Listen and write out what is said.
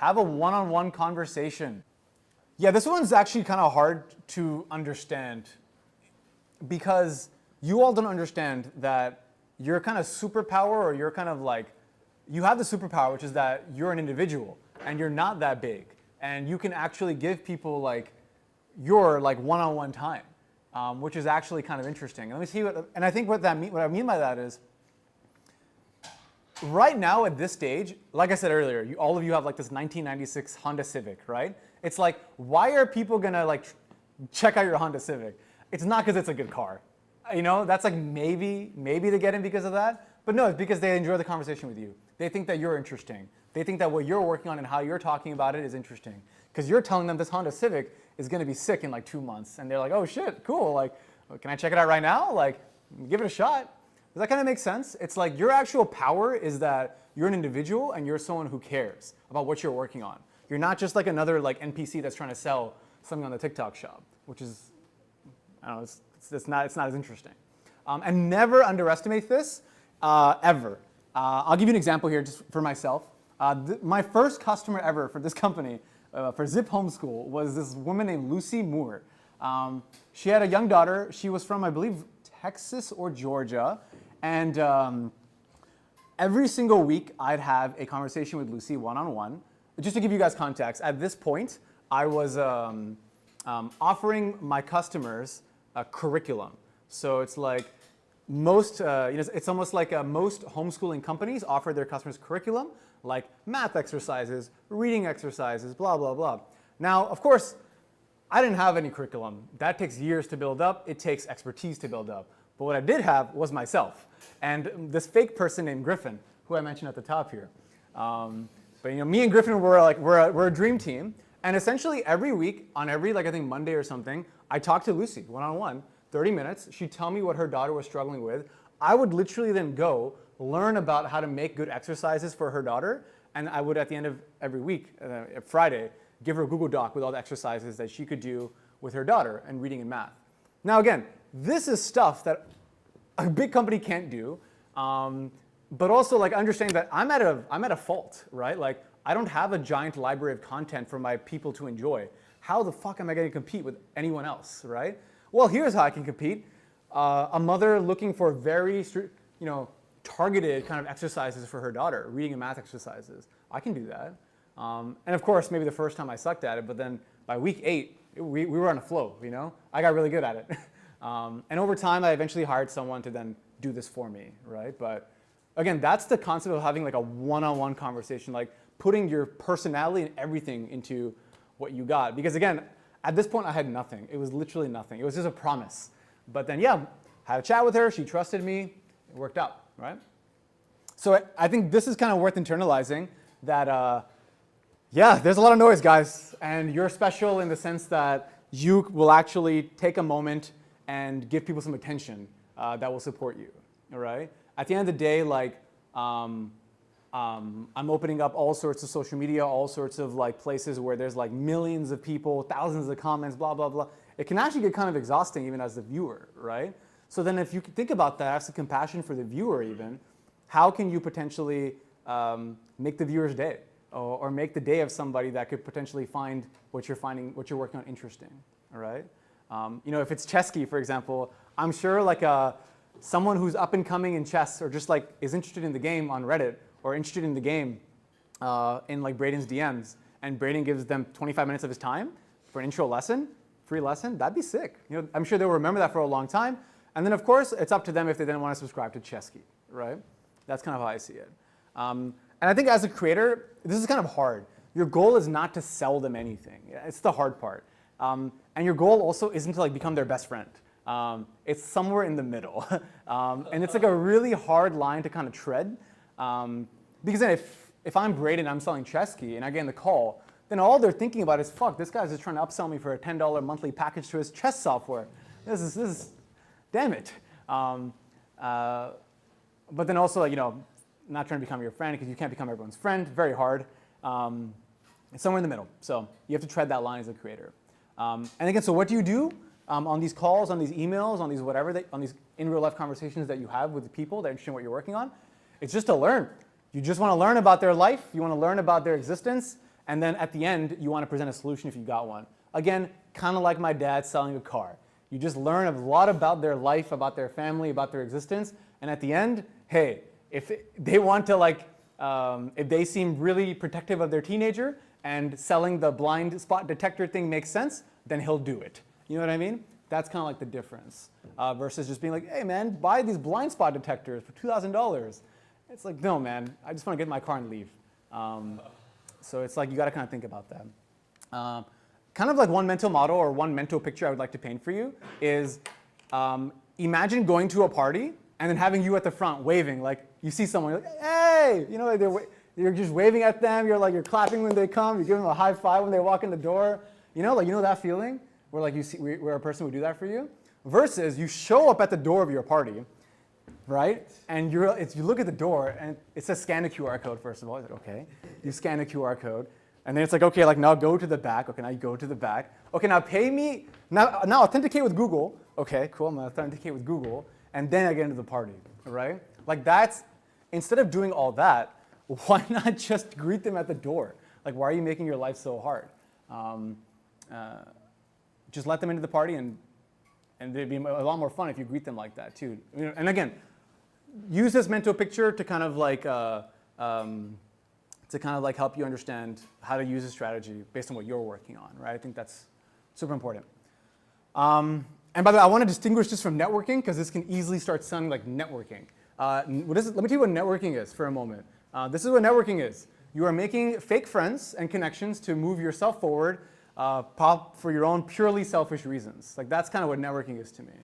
Have a one-on-one conversation. Yeah, this one's actually kind of hard to understand because you all don't understand that your kind of superpower, or you're kind of like, you have the superpower, which is that you're an individual and you're not that big, and you can actually give people like your like one-on-one time, which is actually kind of interesting. Let me see and I think what I mean by that is, right now at this stage, like I said earlier, all of you have like this 1996 Honda Civic, right? It's like, why are people gonna like check out your Honda Civic? It's not because it's a good car. You know, that's like maybe they get in because of that, but no, it's because they enjoy the conversation with you. They think that you're interesting. They think that what you're working on and how you're talking about it is interesting. Because you're telling them this Honda Civic is gonna be sick in like 2 months, and they're like, oh shit, cool, like, can I check it out right now? Like, give it a shot. Does that kind of make sense? It's like your actual power is that you're an individual and you're someone who cares about what you're working on. You're not just like another like NPC that's trying to sell something on the TikTok shop, which is, I don't know, it's not as interesting. And never underestimate this, ever. I'll give you an example here just for myself. My first customer ever for this company, for Zip Homeschool, was this woman named Lucy Moore. She had a young daughter. She was from, I believe, Texas or Georgia. And every single week, I'd have a conversation with Lucy one-on-one. Just to give you guys context, at this point, I was offering my customers a curriculum. So it's like most, it's almost like most homeschooling companies offer their customers curriculum, like math exercises, reading exercises, blah, blah, blah. Now, of course, I didn't have any curriculum. That takes years to build up. It takes expertise to build up. But what I did have was myself and this fake person named Griffin, who I mentioned at the top here. But you know, me and Griffin we're a dream team. And essentially every week, on every like I think Monday or something, I talked to Lucy one-on-one, 30 minutes. She'd tell me what her daughter was struggling with. I would literally then go learn about how to make good exercises for her daughter. And I would, at the end of every week, Friday, give her a Google Doc with all the exercises that she could do with her daughter and reading and math. Now again, this is stuff that a big company can't do, but also like understanding that I'm at a fault, right? Like I don't have a giant library of content for my people to enjoy. How the fuck am I going to compete with anyone else, right? Well, here's how I can compete. A mother looking for very, targeted kind of exercises for her daughter, reading and math exercises. I can do that. And of course, maybe the first time I sucked at it, but then by week 8, we were on a flow, you know? I got really good at it. And over time, I eventually hired someone to then do this for me, right? But again, that's the concept of having like a one-on-one conversation, like putting your personality and everything into what you got. Because again, at this point, I had nothing. It was literally nothing. It was just a promise. But then, yeah, had a chat with her. She trusted me. It worked out, right? So I think this is kind of worth internalizing that, yeah, there's a lot of noise, guys. And you're special in the sense that you will actually take a moment and give people some attention that will support you, all right? At the end of the day, like, I'm opening up all sorts of social media, all sorts of like places where there's like millions of people, thousands of comments, blah, blah, blah. It can actually get kind of exhausting even as the viewer, right? So then if you think about that, have some compassion for the viewer even, how can you potentially make the viewer's day or make the day of somebody that could potentially find what you're working on interesting, all right? If it's Chesky, for example, I'm sure like someone who's up and coming in chess or just like is interested in the game on Reddit or interested in the game in like Braden's DMs, and Braden gives them 25 minutes of his time for an intro lesson, free lesson, that'd be sick. I'm sure they'll remember that for a long time. And then of course, it's up to them if they then want to subscribe to Chesky, right? That's kind of how I see it. And I think as a creator, this is kind of hard. Your goal is not to sell them anything. It's the hard part. And your goal also isn't to like become their best friend. It's somewhere in the middle. And it's like a really hard line to kind of tread. Because then if I'm Braden and I'm selling Chesky and I get in the call, then all they're thinking about is, fuck, this guy's just trying to upsell me for a $10 monthly package to his chess software. This is damn it. But then also, not trying to become your friend because you can't become everyone's friend. Very hard. It's somewhere in the middle. So you have to tread that line as a creator. And again, so what do you do on these calls, on these emails, on these on these in real life conversations that you have with the people that are interested in what you're working on? It's just to learn. You just want to learn about their life. You want to learn about their existence. And then at the end, you want to present a solution if you got one. Again, kind of like my dad selling a car. You just learn a lot about their life, about their family, about their existence. And at the end, hey, if they want to if they seem really protective of their teenager and selling the blind spot detector thing makes sense, then he'll do it. You know what I mean? That's kind of like the difference versus just being like, hey man, buy these blind spot detectors for $2,000. It's like, no man, I just want to get in my car and leave. So it's like you got to kind of think about that. Kind of like one mental model or one mental picture I would like to paint for you is imagine going to a party and then having you at the front waving, like you see someone, you're like, hey, you know, like you're just waving at them, you're clapping when they come, you give them a high five when they walk in the door, you know that feeling where like you see where a person would do that for you, versus you show up at the door of your party, right? And you look at the door and it says scan a QR code first of all. It's like, okay, you scan a QR code, and then it's like, okay, like now go to the back. Okay, now you go to the back. Okay, now pay me. Now authenticate with Google. Okay, cool. I'm gonna authenticate with Google, and then I get into the party, right? Like that's instead of doing all that, why not just greet them at the door? Like, why are you making your life so hard? Just let them into the party, and it'd be a lot more fun if you greet them like that too. And again, use this mental picture to kind of like help you understand how to use a strategy based on what you're working on, right? I think that's super important. And by the way, I want to distinguish this from networking because this can easily start sounding like networking. Let me tell you what networking is for a moment. This is what networking is. You are making fake friends and connections to move yourself forward for your own purely selfish reasons. Like that's kind of what networking is to me.